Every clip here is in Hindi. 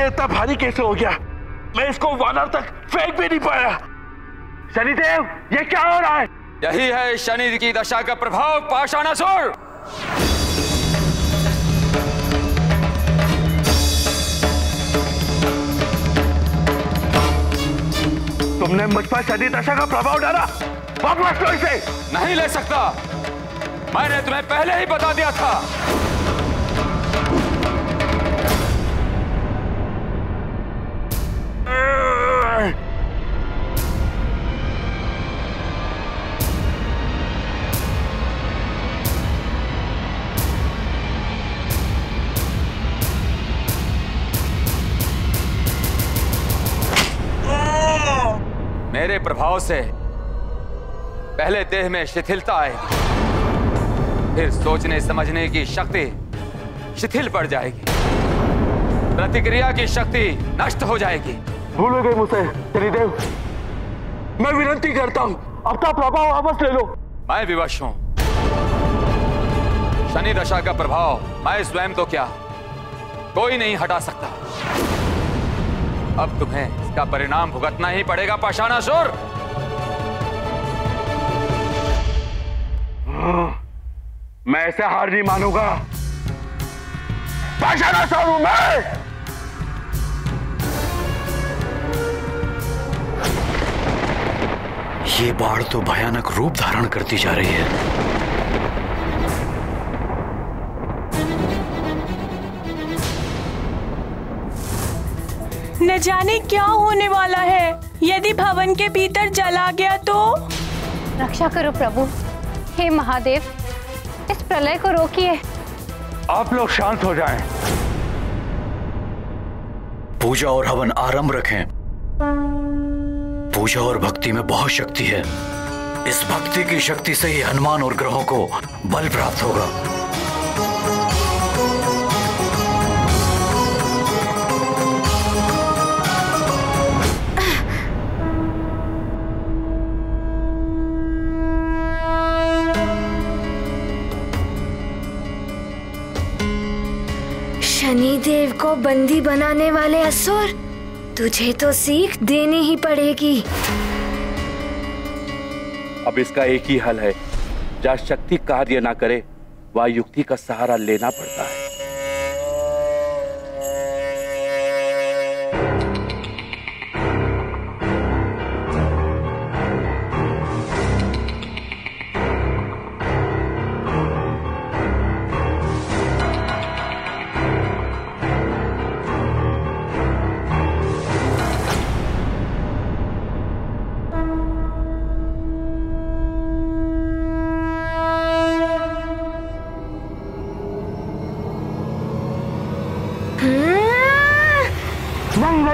ये इतना भारी कैसे हो गया? मैं इसको वानर तक फेंक भी नहीं पाया। शनिदेव, ये क्या हो रहा है? यही है शनि की दशा का प्रभाव पाषाणासुर। तुमने मुझ पर शनि दशा का प्रभाव डाला। वापस लो इसे। नहीं ले सकता, मैंने तुम्हें पहले ही बता दिया था। मेरे प्रभाव से पहले देह में शिथिलता आएगी, फिर सोचने समझने की शक्ति शिथिल पड़ जाएगी, प्रतिक्रिया की शक्ति नष्ट हो जाएगी। भूल गए मुझसे शनिदेव, मैं विनती करता हूं अपना प्रभाव वापस ले लो। मैं विवश हूं। शनि दशा का प्रभाव मैं स्वयं तो क्या, कोई नहीं हटा सकता। अब तुम्हें इसका परिणाम भुगतना ही पड़ेगा पाषाणासुर। मैं ऐसे हार नहीं मानूंगा। पाषाणासुर हूं मैं। ये बाढ़ तो भयानक रूप धारण करती जा रही है। न जाने क्या होने वाला है। यदि भवन के भीतर जल आ गया तो? रक्षा करो प्रभु। हे महादेव, इस प्रलय को रोकिए। आप लोग शांत हो जाएं। पूजा और हवन आरंभ रखें। पूजा और भक्ति में बहुत शक्ति है। इस भक्ति की शक्ति से ही हनुमान और ग्रहों को बल प्राप्त होगा। शनिदेव को बंदी बनाने वाले असुर, तुझे तो सीख देनी ही पड़ेगी। अब इसका एक ही हल है, जहाँ शक्ति कार्य ना करे वह युक्ति का सहारा लेना पड़ता है।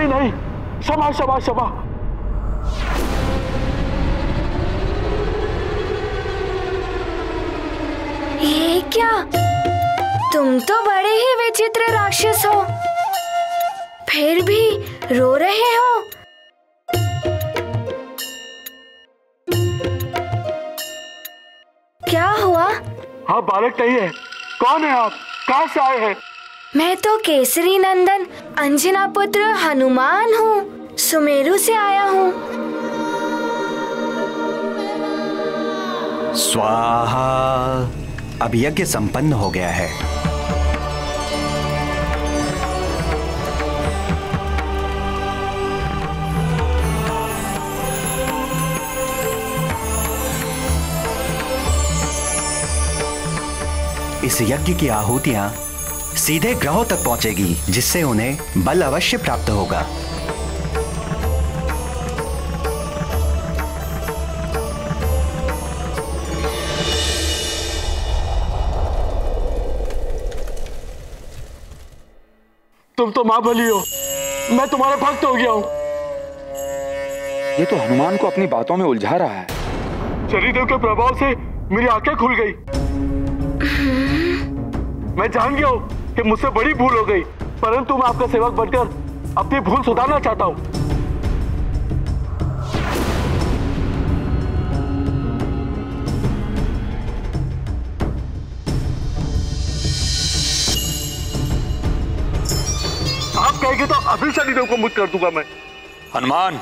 नहीं, क्षमा क्षमा क्षमा। ये क्या? तुम तो बड़े ही विचित्र राक्षस हो, फिर भी रो रहे हो। क्या हुआ? हाँ, बालक नहीं है। कौन है आप? कहाँ से आए हैं? मैं तो केसरी नंदन अंजना पुत्र हनुमान हूँ, सुमेरु से आया हूँ। स्वाहा। अब यज्ञ संपन्न हो गया है। इस यज्ञ की आहुतियां सीधे ग्रहों तक पहुंचेगी, जिससे उन्हें बल अवश्य प्राप्त होगा। तुम तो मां भली हो, मैं तुम्हारा भक्त हो गया हूं। ये तो हनुमान को अपनी बातों में उलझा रहा है। शनिदेव के प्रभाव से मेरी आंखें खुल गई। मैं जान गया हूं कि मुझसे बड़ी भूल हो गई, परंतु मैं आपका सेवक बनकर अपनी भूल सुधारना चाहता हूं। आप कह कहेगी तो अभी शनिदेव को मुक्त कर दूंगा मैं। हनुमान,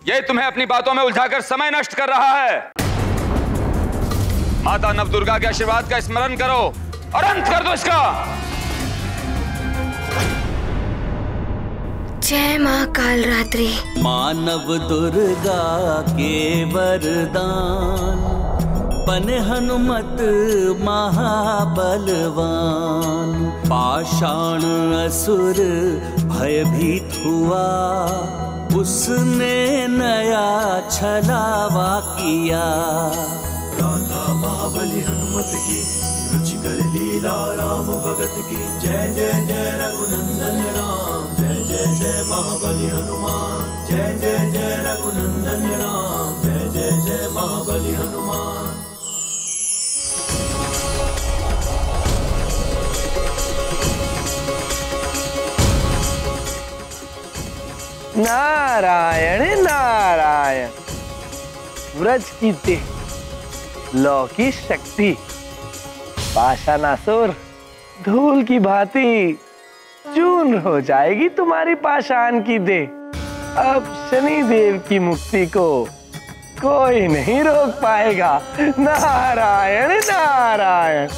ये तुम्हें अपनी बातों में उलझाकर समय नष्ट कर रहा है। माता नवदुर्गा के आशीर्वाद का स्मरण करो और अंत कर दो इसका। जय मां कालरात्रि। मां नवदुर्गा के वरदान, बने हनुमत महाबलवान। पाषाण असुर भयभीत हुआ, उसने नया छलावा किया। राधा महाबली हनुमत की, रुचिकर लीला राम भगत की। जय जय जय रघुनंदन राम, जय जय जय महाबली हनुमान। जय जय जय रघुनंदन राम, जय जय जय महाबली हनुमान। नारायण नारायण। व्रज की देह, लौ की शक्ति, पाषाणासुर धूल की भांति चूर्ण हो जाएगी तुम्हारी पाषाण की देह। अब शनि देव की मुक्ति को कोई नहीं रोक पाएगा। नारायण नारायण।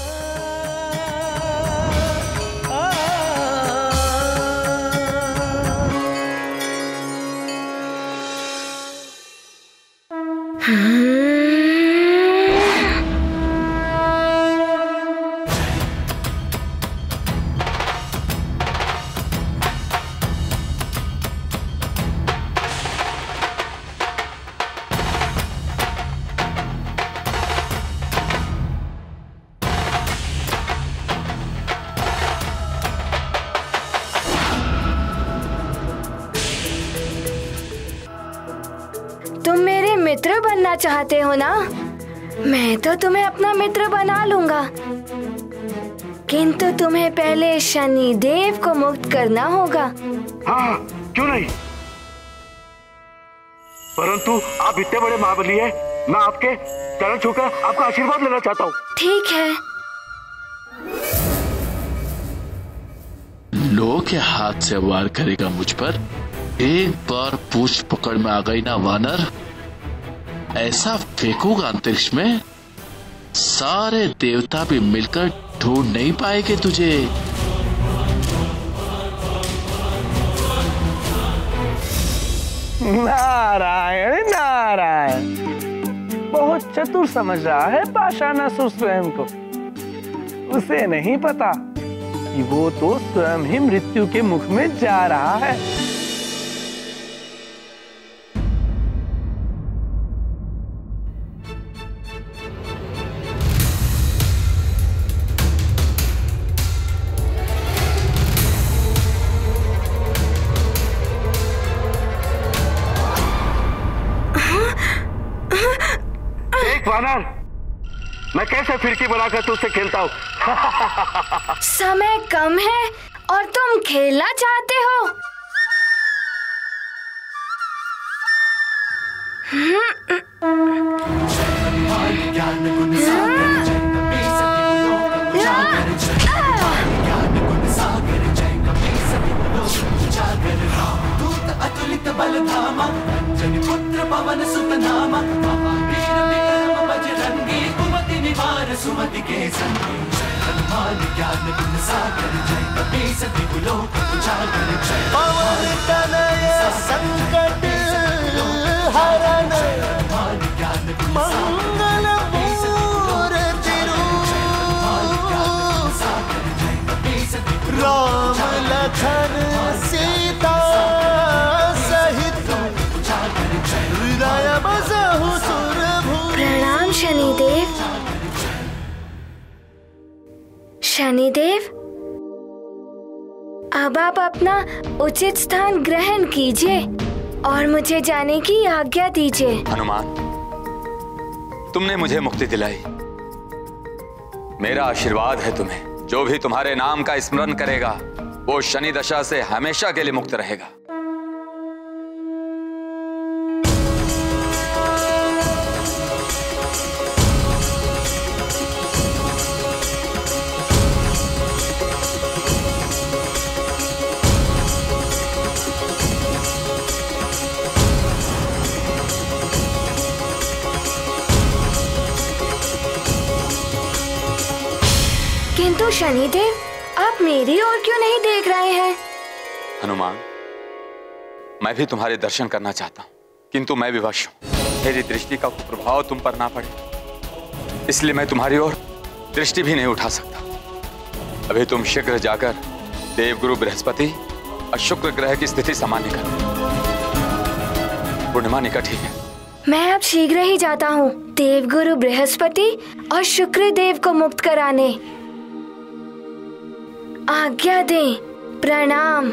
तुम मेरे मित्र बनना चाहते हो ना? मैं तो तुम्हें अपना मित्र बना लूंगा, किंतु तुम्हें पहले शनि देव को मुक्त करना होगा। हाँ, क्यों नहीं? परंतु आप इतने बड़े महाबली हैं, मैं आपके चरण छूकर आपका आशीर्वाद लेना चाहता हूँ। ठीक है। लो के हाथ से वार करेगा मुझ पर? एक बार पूछ पकड़ में आ गई ना वानर, ऐसा फेंकूंगा अंतरिक्ष में, सारे देवता भी मिलकर ढूंढ नहीं पाएंगे तुझे। नारायण नारायण। बहुत चतुर समझ रहा है पाषाणासुर स्वयं को। उसे नहीं पता कि वो तो स्वयं ही मृत्यु के मुख में जा रहा है। वानर, मैं कैसे फिरकी बनाकर तुझसे खेलता हूँ। समय कम है और तुम खेलना चाहते हो? अतुलित बल धामा, जन पुत्र पवन सुत नामा। महावीर विक्रम बजरंगी, कुमति निवार सुमति के संगी। हनुमान ज्ञान गुण सागर, जय कपीस तिहु लोक उजागर। जय पवन तनय संकट हरण, मंगल मूर्ति रूप। राम लखन सीता प्रणाम शनिदेव। शनिदेव, अब आप अपना उचित स्थान ग्रहण कीजिए और मुझे जाने की आज्ञा दीजिए। हनुमान, तुमने मुझे मुक्ति दिलाई, मेरा आशीर्वाद है तुम्हें। जो भी तुम्हारे नाम का स्मरण करेगा वो शनि दशा से हमेशा के लिए मुक्त रहेगा। किंतु शनिदेव, आप मेरी ओर क्यों नहीं देख रहे हैं? हनुमान, मैं भी तुम्हारे दर्शन करना चाहता हूँ, किंतु मैं विवश हूँ। मेरी दृष्टि का प्रभाव तुम पर ना पड़े, इसलिए मैं तुम्हारी ओर दृष्टि भी नहीं उठा सकता। अभी तुम शीघ्र जाकर देवगुरु बृहस्पति और शुक्र ग्रह की स्थिति सामान्य कर। पूर्णिमा निकट ही है। मैं अब शीघ्र ही जाता हूँ देवगुरु बृहस्पति और शुक्र देव को मुक्त कराने। आज्ञा दें। प्रणाम।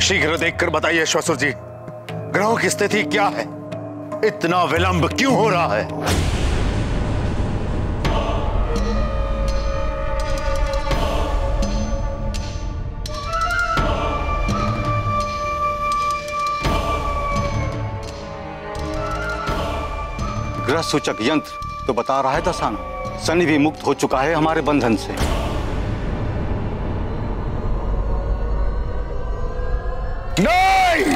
शीघ्र देखकर बताइए श्वसुर जी, ग्रहों की स्थिति क्या है? इतना विलंब क्यों हो रहा है? ग्रह सूचक यंत्र तो बता रहा है दसाना, शनि भी मुक्त हो चुका है हमारे बंधन से। नहीं,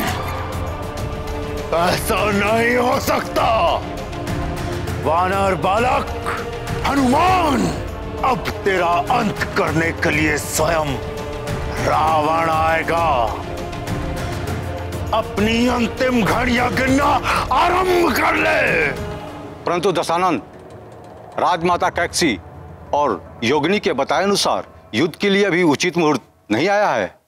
ऐसा नहीं हो सकता। वानर बालक हनुमान, अब तेरा अंत करने के लिए स्वयं रावण आएगा। अपनी अंतिम घड़ियां गिनना आरंभ कर ले। परंतु दशानंद, राजमाता कैकसी और योगिनी के बताए अनुसार युद्ध के लिए अभी उचित मुहूर्त नहीं आया है।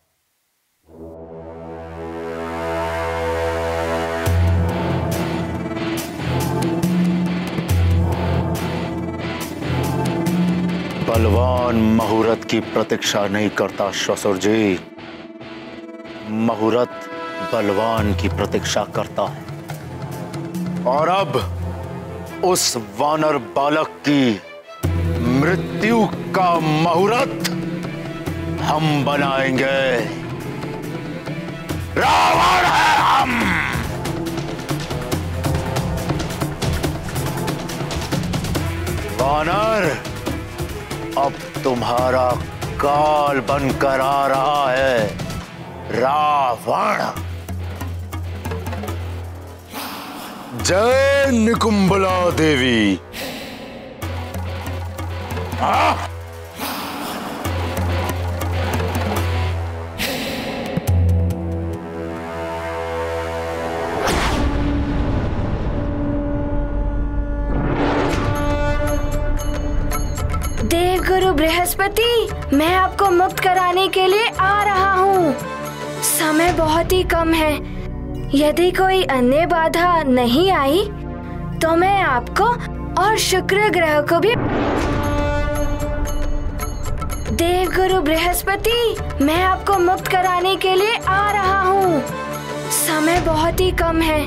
बलवान मुहूर्त की प्रतीक्षा नहीं करता श्वसुर जी, मुहूर्त बलवान की प्रतीक्षा करता है। और अब उस वानर बालक की मृत्यु का मुहूर्त हम बनाएंगे। रावण है हम। वानर, अब तुम्हारा काल बनकर आ रहा है रावण। जय निकुंभला देवी। देवगुरु बृहस्पति, मैं आपको मुक्त कराने के लिए आ रहा हूँ। समय बहुत ही कम है। यदि कोई अन्य बाधा नहीं आई तो मैं आपको और शुक्र ग्रह को भी। देवगुरु बृहस्पति, मैं आपको मुक्त कराने के लिए आ रहा हूँ। समय बहुत ही कम है।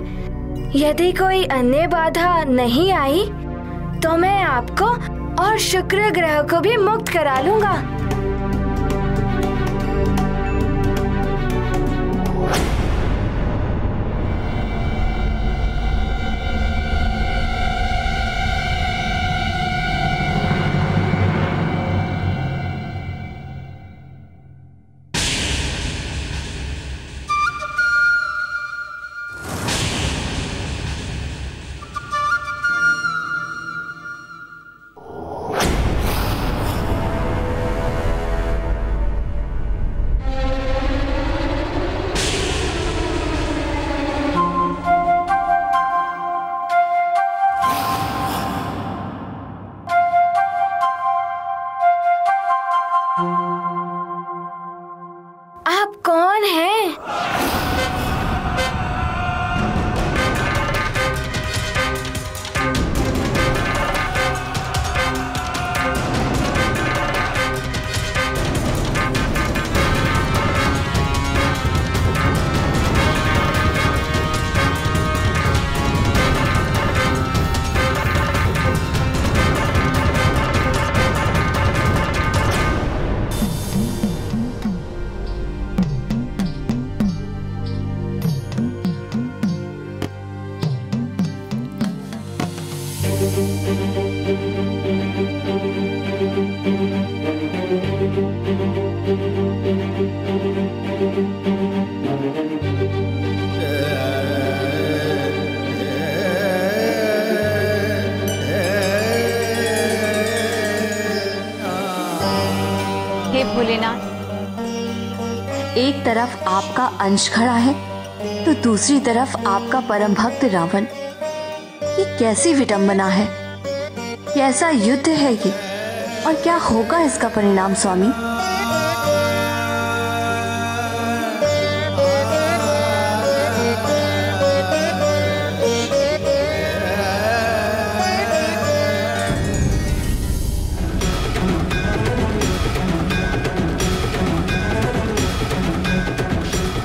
यदि कोई अन्य बाधा नहीं आई तो मैं आपको और शुक्र ग्रह को भी मुक्त करा लूंगा। हे भोलेनाथ, एक तरफ आपका अंश खड़ा है तो दूसरी तरफ आपका परम भक्त रावण। ये कैसी विडंबना है, कैसा युद्ध है ये, और क्या होगा इसका परिणाम स्वामी?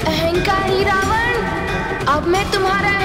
अहंकारी रावण, अब मैं तुम्हारा